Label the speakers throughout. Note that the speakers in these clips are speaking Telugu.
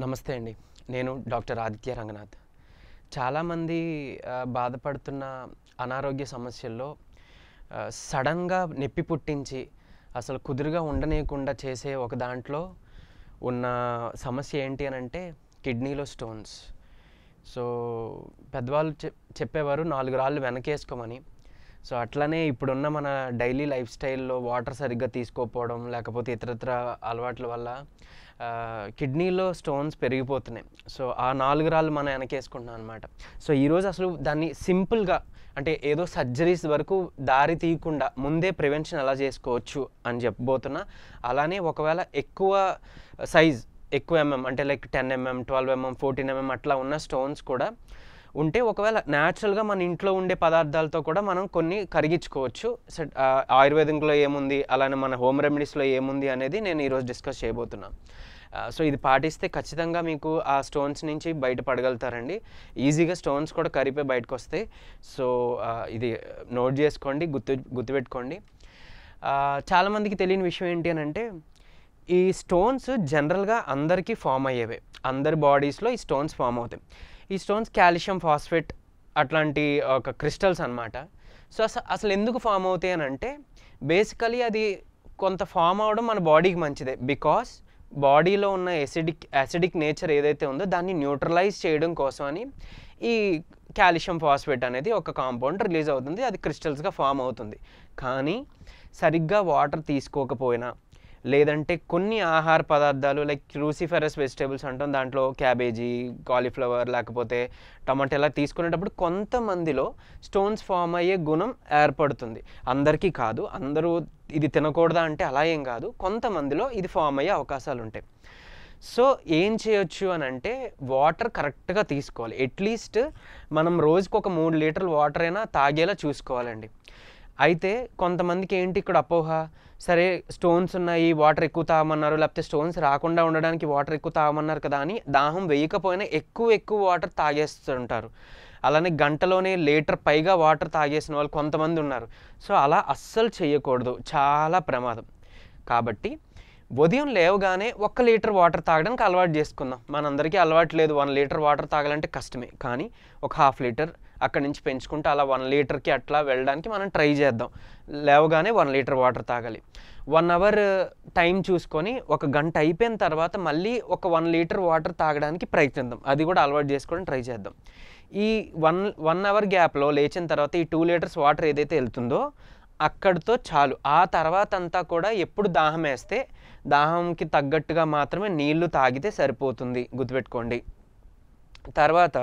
Speaker 1: నమస్తే అండి. నేను డాక్టర్ ఆదిత్య రంగనాథ్. చాలామంది బాధపడుతున్న అనారోగ్య సమస్యల్లో సడన్‌గా నొప్పి పుట్టించి, అసలు కుదురుగా ఉండనీయకుండా చేసే ఒక దాంట్లో ఉన్న సమస్య ఏంటి అనంటే కిడ్నీలో స్టోన్స్. సో, పెద్దవాళ్ళు చెప్పేవారు 4 రాళ్ళు వెనకేసుకోమని. సో, అట్లనే ఇప్పుడున్న మన డైలీ లైఫ్ స్టైల్‌లో వాటర్ సరిగ్గా తీసుకోకపోవడం, లేకపోతే ఇతరత్ర అలవాట్ల వల్ల కిడ్నీలో స్టోన్స్ పెరిగిపోతున్నాయి. సో, ఆ 4 రాళ్ళు మనం వెనకేసుకుంటున్నాం అనమాట. సో, ఈరోజు అసలు దాన్ని సింపుల్‌గా అంటే ఏదో సర్జరీస్ వరకు దారి తీయకుండా ముందే ప్రివెన్షన్ ఎలా చేసుకోవచ్చు అని చెప్పబోతున్నా. అలానే ఒకవేళ ఎక్కువ సైజ్ ఎక్కువ అంటే లైక్ 10 mm, 12 mm, 14 mm అట్లా ఉన్న స్టోన్స్ కూడా ఉంటే ఒకవేళ న్యాచురల్‌గా మన ఇంట్లో ఉండే పదార్థాలతో కూడా మనం కొన్ని కరిగించుకోవచ్చు. ఆయుర్వేదంలో ఏముంది, అలానే మన హోమ్ రెమెడీస్‌లో ఏముంది అనేది నేను ఈరోజు డిస్కస్ చేయబోతున్నా. సో, ఇది పాటిస్తే ఖచ్చితంగా మీకు ఆ స్టోన్స్ నుంచి బయటపడగలుగుతారండి. ఈజీగా స్టోన్స్ కూడా కరిగిపోయి బయటకొస్తాయి. సో, ఇది నోట్ చేసుకోండి, గుర్తుపెట్టుకోండి. చాలామందికి తెలియని విషయం ఏంటి అనంటే, ఈ స్టోన్స్ జనరల్‌గా అందరికీ ఫామ్ అయ్యేవే. అందరి బాడీస్‌లో ఈ స్టోన్స్ ఫామ్ అవుతాయి. ఈ స్టోన్స్ కాల్షియం ఫాస్ఫేట్ అట్లాంటి ఒక క్రిస్టల్స్ అనమాట. సో, అసలు ఎందుకు ఫామ్ అవుతాయి అనంటే, బేసికలీ అది కొంత ఫామ్ అవ్వడం మన బాడీకి మంచిదే. బికాస్ బాడీలో ఉన్న యాసిడిక్ నేచర్ ఏదైతే ఉందో దాన్ని న్యూట్రలైజ్ చేయడం కోసం అని ఈ కాల్షియం ఫాస్ఫేట్ అనేది ఒక కాంపౌండ్ రిలీజ్ అవుతుంది. అది క్రిస్టల్స్‌గా ఫామ్ అవుతుంది. కానీ సరిగ్గా వాటర్ తీసుకోకపోయినా, లేదంటే కొన్ని ఆహార పదార్థాలు లైక్ క్రూసిఫెరస్ వెజిటేబుల్స్ అంటాం, దాంట్లో క్యాబేజీ, కాలీఫ్లవర్ లేకపోతే టమాటా ఇలా తీసుకునేటప్పుడు కొంతమందిలో స్టోన్స్ ఫామ్ అయ్యే గుణం ఏర్పడుతుంది. అందరికీ కాదు, అందరూ ఇది తినకూడదా అంటే అలా ఏం కాదు, కొంతమందిలో ఇది ఫామ్ అయ్యే అవకాశాలు ఉంటాయి. సో, ఏం చేయొచ్చు అని అంటే వాటర్ కరెక్ట్‌గా తీసుకోవాలి. అట్లీస్ట్ మనం రోజుకు ఒక 3 లీటర్ల వాటర్ అయినా తాగేలా చూసుకోవాలండి. అయితే కొంతమందికి ఏంటి ఇక్కడ అపోహ, సరే స్టోన్స్ ఉన్నాయి, వాటర్ ఎక్కువ తాగమన్నారు, లేకపోతే స్టోన్స్ రాకుండా ఉండడానికి వాటర్ ఎక్కువ తాగమన్నారు కదా అని దాహం వేయకపోయినా ఎక్కువ వాటర్ తాగేస్తుంటారు. అలానే గంటలోనే లీటర్ పైగా వాటర్ తాగేసిన వాళ్ళు కొంతమంది ఉన్నారు. సో, అలా అస్సలు చేయకూడదు, చాలా ప్రమాదం. కాబట్టి ఉదయం లేవగానే 1 లీటర్ వాటర్ తాగడానికి అలవాటు చేసుకుందాం. మనందరికీ అలవాటు లేదు, 1 లీటర్ వాటర్ తాగాలంటే కష్టమే. కానీ ఒక ½ లీటర్ అక్కడి నుంచి పెంచుకుంటూ అలా 1 లీటర్కి అట్లా వెళ్ళడానికి మనం ట్రై చేద్దాం. లేవగానే 1 లీటర్ వాటర్ తాగాలి. 1 అవర్ టైం చూసుకొని ఒక గంట అయిపోయిన తర్వాత మళ్ళీ ఒక 1 లీటర్ వాటర్ తాగడానికి ప్రయత్నిద్దాం. అది కూడా అలవాటు చేసుకోవడానికి ట్రై చేద్దాం. ఈ 1 అవర్ గ్యాప్లో లేచిన తర్వాత ఈ 2 లీటర్స్ వాటర్ ఏదైతే వెళ్తుందో అక్కడితో చాలు. ఆ తర్వాత అంతా కూడా ఎప్పుడు దాహం వేస్తే దాహంకి తగ్గట్టుగా మాత్రమే నీళ్లు తాగితే సరిపోతుంది, గుర్తుపెట్టుకోండి. తర్వాత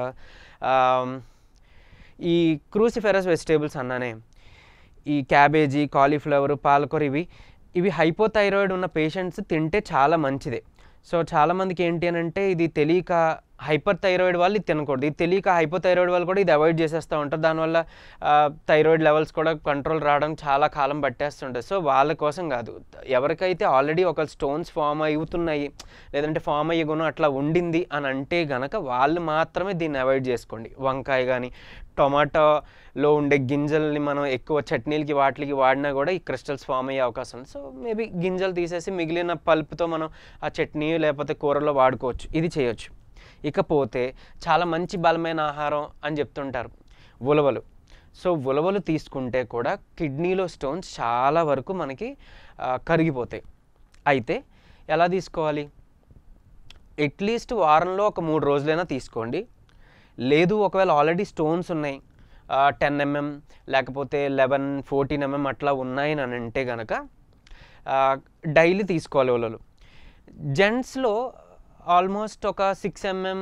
Speaker 1: ఈ క్రూసిఫెరస్ వెజిటేబుల్స్ అన్నానే, ఈ క్యాబేజీ, కాలీఫ్లవర్, పాలకూర ఇవి హైపోథైరాయిడ్ ఉన్న పేషెంట్స్ తింటే చాలా మంచిదే. సో, చాలామందికి ఏంటి అనంటే ఇది తెలియక హైపర్ థైరాయిడ్ వాళ్ళు ఇది తినకూడదు, ఇది తెలియక హైపోథైరాయిడ్ వాళ్ళు కూడా ఇది అవాయిడ్ చేసేస్తూ ఉంటారు. దానివల్ల థైరాయిడ్ లెవెల్స్ కూడా కంట్రోల్ రావడం చాలా కాలం పట్టేస్తుంటుంది. సో, వాళ్ళ కోసం కాదు, ఎవరికైతే ఆల్రెడీ ఒక స్టోన్స్ ఫామ్ అవుతున్నాయి, లేదంటే ఫామ్ అయ్యే గుణం అట్లా ఉండింది అని అంటే గనక వాళ్ళు మాత్రమే దీన్ని అవాయిడ్ చేసుకోండి. వంకాయ కానీ, టొమాటోలో ఉండే గింజల్ని మనం ఎక్కువ చట్నీలకి వాటికి వాడినా కూడా ఈ క్రిస్టల్స్ ఫామ్ అయ్యే అవకాశం ఉంది. సో, మేబీ గింజలు తీసేసి మిగిలిన పల్ప్తో మనం ఆ చట్నీ లేకపోతే కూరలో వాడుకోవచ్చు, ఇది చేయొచ్చు. ఇకపోతే చాలా మంచి బలమైన ఆహారం అని చెప్తుంటారు ఉలవలు. సో, ఉలవలు తీసుకుంటే కూడా కిడ్నీలో స్టోన్స్ చాలా వరకు మనకి కరిగిపోతాయి. అయితే ఎలా తీసుకోవాలి? అట్లీస్ట్ వారంలో ఒక 3 రోజులైనా తీసుకోండి. లేదు ఒకవేళ ఆల్రెడీ స్టోన్స్ ఉన్నాయి, 10 mm లేకపోతే 11, 14 mm అట్లా ఉన్నాయి అని అంటే కనుక డైలీ తీసుకోవాలి ఉలవలు. జెంట్స్లో ఆల్మోస్ట్ ఒక 6 mm,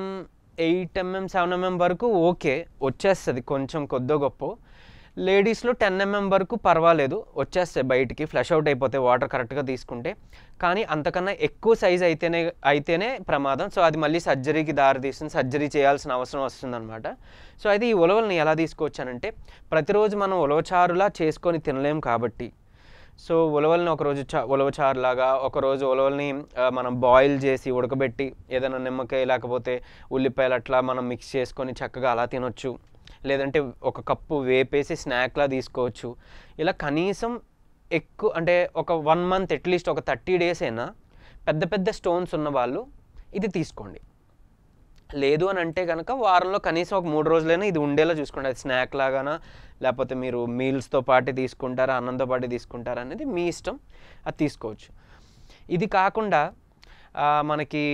Speaker 1: 8 mm, 7 mm వరకు ఓకే వచ్చేస్తుంది, కొంచెం కొద్దో గొప్ప. లేడీస్లో 10 mm వరకు పర్వాలేదు, వచ్చేస్తాయి బయటికి, ఫ్లష్ అవుట్ అయిపోతాయి వాటర్ కరెక్ట్గా తీసుకుంటే. కానీ అంతకన్నా ఎక్కువ సైజ్ అయితేనే ప్రమాదం. సో, అది మళ్ళీ సర్జరీకి దారితీస్తుంది, సర్జరీ చేయాల్సిన అవసరం వస్తుందన్నమాట. సో, అయితే ఈ ఉలవల్ని ఎలా తీసుకోవచ్చానంటే, ప్రతిరోజు మనం ఉలవచారులా చేసుకొని తినలేం కాబట్టి, సో, ఉలవల్ని ఒకరోజు ఉలవచారులాగా, ఒకరోజు ఉలవల్ని మనం బాయిల్ చేసి ఉడకబెట్టి ఏదైనా నిమ్మకాయ లేకపోతే ఉల్లిపాయలు అట్లా మనం మిక్స్ చేసుకొని చక్కగా అలా తినొచ్చు. లేదంటే ఒక కప్పు వేపేసి స్నాక్లా తీసుకోవచ్చు. ఇలా కనీసం ఎక్కువ అంటే ఒక 1 మంత్ అట్లీస్ట్ ఒక 30 days అయినా పెద్ద పెద్ద స్టోన్స్ ఉన్న వాళ్ళు ఇది తీసుకోండి. లేదు అని అంటే కనుక వారంలో కనీసం ఒక 3 రోజులైనా ఇది ఉండేలా చూసుకోండి. అది స్నాక్ లాగానా, లేకపోతే మీరు మీల్స్‌తో పాటు తీసుకుంటారా, అన్నంతో పాటు తీసుకుంటారా అనేది మీ ఇష్టం. అది తీసుకోవచ్చు. ఇది కాకుండా మనకి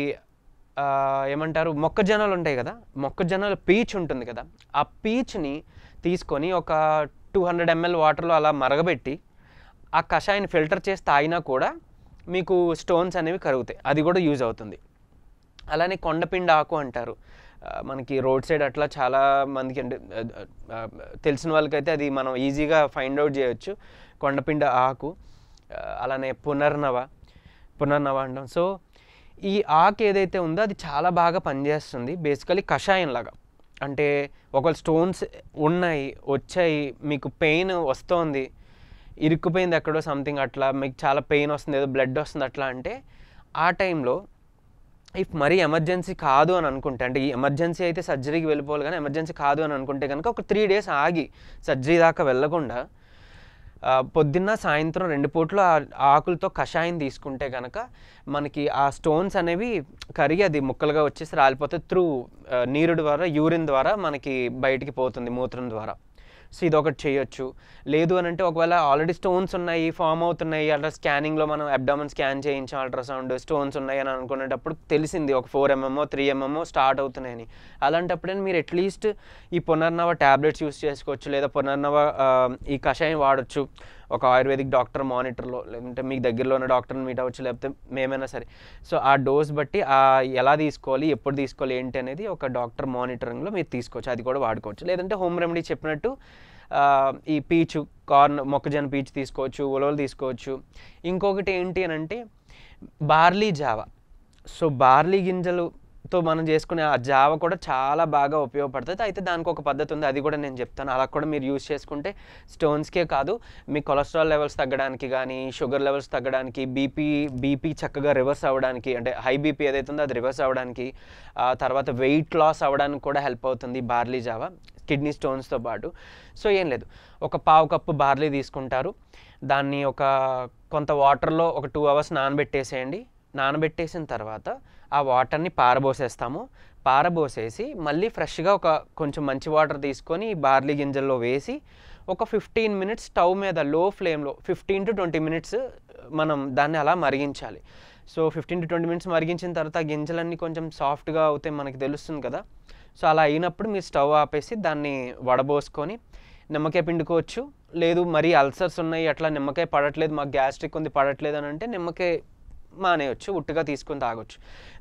Speaker 1: ఏమంటారు, మొక్కజొన్నలు ఉంటాయి కదా, మొక్కజొన్నల పీచు ఉంటుంది కదా, ఆ పీచుని తీసుకొని ఒక 200 ml వాటర్లో అలా మరగబెట్టి ఆ కషాయాన్ని ఫిల్టర్ చేసి తాగినా కూడా మీకు స్టోన్స్ అనేవి కరుగుతాయి. అది కూడా యూజ్ అవుతుంది. అలానే కొండపిండి ఆకు అంటారు. మనకి రోడ్ సైడ్ అట్లా చాలా మందికి అంటే తెలిసిన వాళ్ళకైతే అది మనం ఈజీగా ఫైండ్ అవుట్ చేయొచ్చు. కొండపిండి ఆకు, అలానే పునర్నవ అంటాం. సో ఈ ఆకు ఏదైతే ఉందో అది చాలా బాగా పనిచేస్తుంది. బేసికలీ కషాయంలాగా. అంటే ఒకవేళ స్టోన్స్ వచ్చాయి, మీకు పెయిన్ వస్తోంది, ఇరుక్కుపోయింది ఎక్కడో సంథింగ్, అట్లా మీకు చాలా పెయిన్ వస్తుంది, ఏదో బ్లడ్ వస్తుంది అట్లా అంటే, ఆ టైంలో ఇఫ్ మరీ ఎమర్జెన్సీ కాదు అని అనుకుంటే, అంటే ఈ ఎమర్జెన్సీ అయితే సర్జరీకి వెళ్ళిపోవాలి కానీ ఎమర్జెన్సీ కాదు అని అనుకుంటే కనుక ఒక 3 days ఆగి సర్జరీ దాకా వెళ్ళకుండా పొద్దున్న సాయంత్రం 2 పూటలు ఆకులతో కషాయం తీసుకుంటే కనుక మనకి ఆ స్టోన్స్ అనేవి కరిగి అది ముక్కలుగా వచ్చేసి రాలిపోతే త్రూ నీరు ద్వారా, యూరిన్ ద్వారా మనకి బయటికి పోతుంది, మూత్రం ద్వారా. సో ఇదొకటి చేయొచ్చు. లేదు అని అంటే ఒకవేళ ఆల్రెడీ స్టోన్స్ ఉన్నాయి, ఫామ్ అవుతున్నాయి, అట్లా స్కానింగ్లో మనం అబ్డామన్ స్కాన్ చేయించాం, అల్ట్రాసౌండ్, స్టోన్స్ ఉన్నాయి అని అనుకునేటప్పుడు తెలిసింది ఒక 4 mm 3 mm స్టార్ట్ అవుతున్నాయని. అలాంటప్పుడే మీరు అట్లీస్ట్ ఈ పునర్నవ ట్యాబ్లెట్స్ యూస్ చేసుకోవచ్చు, లేదా పునర్నవ ఈ కషాయం వాడచ్చు ఒక ఆయుర్వేదిక్ డాక్టర్ మానిటర్లో, లేదంటే మీకు దగ్గరలో ఉన్న డాక్టర్ని మీట్ అవ్వచ్చు, లేకపోతే మేమైనా సరే. సో ఆ డోస్ బట్టి ఎలా తీసుకోవాలి, ఎప్పుడు తీసుకోవాలి ఏంటి అనేది ఒక డాక్టర్ మానిటరింగ్లో మీరు తీసుకోవచ్చు. అది కూడా వాడుకోవచ్చు. లేదంటే హోమ్ రెమెడీ చెప్పినట్టు ఈ పీచు, మొక్కజొన్న పీచు తీసుకోవచ్చు, ఉలవలు తీసుకోవచ్చు. ఇంకొకటి ఏంటి అని అంటే బార్లీ జావ. సో బార్లీ గింజలతో మనం చేసుకునే ఆ జావ కూడా చాలా బాగా ఉపయోగపడుతుంది. అయితే దానికి ఒక పద్ధతి ఉంది, అది కూడా నేను చెప్తాను. అలా కూడా మీరు యూజ్ చేసుకుంటే స్టోన్స్కే కాదు, మీ కొలెస్ట్రాల్ లెవెల్స్ తగ్గడానికి కానీ, షుగర్ లెవెల్స్ తగ్గడానికి, బీపీ చక్కగా రివర్స్ అవ్వడానికి, అంటే హై బీపీ ఏదైతే ఉందో అది రివర్స్ అవ్వడానికి, తర్వాత వెయిట్ లాస్ అవ్వడానికి కూడా హెల్ప్ అవుతుంది బార్లీ జావ, కిడ్నీ స్టోన్స్తో పాటు. సో ఏం లేదు, ఒక 1/2 కప్పు బార్లీ తీసుకుంటారు, దాన్ని కొంత వాటర్లో ఒక 2 hours నానబెట్టేసేయండి. నానబెట్టేసిన తర్వాత ఆ వాటర్ని పారబోసేసి మళ్ళీ ఫ్రెష్గా కొంచెం మంచి వాటర్ తీసుకొని బార్లీ గింజల్లో వేసి ఒక 15 minutes స్టవ్ మీద లో ఫ్లేమ్లో 15 to 20 minutes మనం దాన్ని అలా మరిగించాలి. సో 15 to 20 minutes మరిగించిన తర్వాత ఆ గింజలన్నీ కొంచెం సాఫ్ట్గా అవుతాయి, మనకి తెలుస్తుంది కదా. సో అలా అయినప్పుడు మీరు స్టవ్ ఆపేసి దాన్ని వడబోసుకొని నిమ్మకాయ పిండుకోవచ్చు. లేదు మరీ అల్సర్స్ ఉన్నాయి, అట్లా నిమ్మకాయ పడట్లేదు, మాకు గ్యాస్ట్రిక్ ఉంది పడట్లేదు అని అంటే నిమ్మకాయ మానేయచ్చు, ఉట్టుగా తీసుకొని తాగొచ్చు.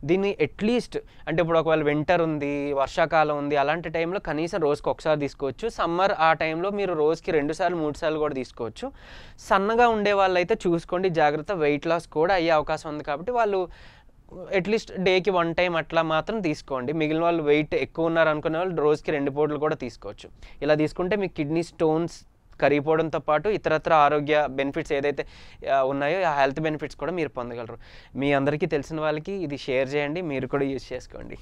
Speaker 1: దీన్ని అట్లీస్ట్ అంటే ఇప్పుడు ఒకవేళ వింటర్ ఉంది, వర్షాకాలం ఉంది, అలాంటి టైంలో కనీసం రోజుకి ఒకసారి తీసుకోవచ్చు. సమ్మర్ ఆ టైంలో మీరు రోజుకి 2 సార్లు 3 సార్లు కూడా తీసుకోవచ్చు. సన్నగా ఉండే వాళ్ళు అయితే చూసుకోండి జాగ్రత్త, వెయిట్ లాస్ కూడా అయ్యే అవకాశం ఉంది కాబట్టి వాళ్ళు అట్లీస్ట్ డేకి 1 time అట్లా మాత్రం తీసుకోండి. మిగిలిన వాళ్ళు వెయిట్ ఎక్కువ ఉన్నారు అనుకునే వాళ్ళు రోజుకి 2 పూటలు కూడా తీసుకోవచ్చు. ఇలా తీసుకుంటే మీ కిడ్నీ స్టోన్స్ కరిగిపోవడంతో పాటు ఇతరత్ర ఆరోగ్య బెనిఫిట్స్ ఏదైతే ఉన్నాయో ఆ హెల్త్ బెనిఫిట్స్ కూడా మీరు పొందగలరు. మీ అందరికీ తెలిసిన వాళ్ళకి ఇది షేర్ చేయండి, మీరు కూడా యూజ్ చేసుకోండి.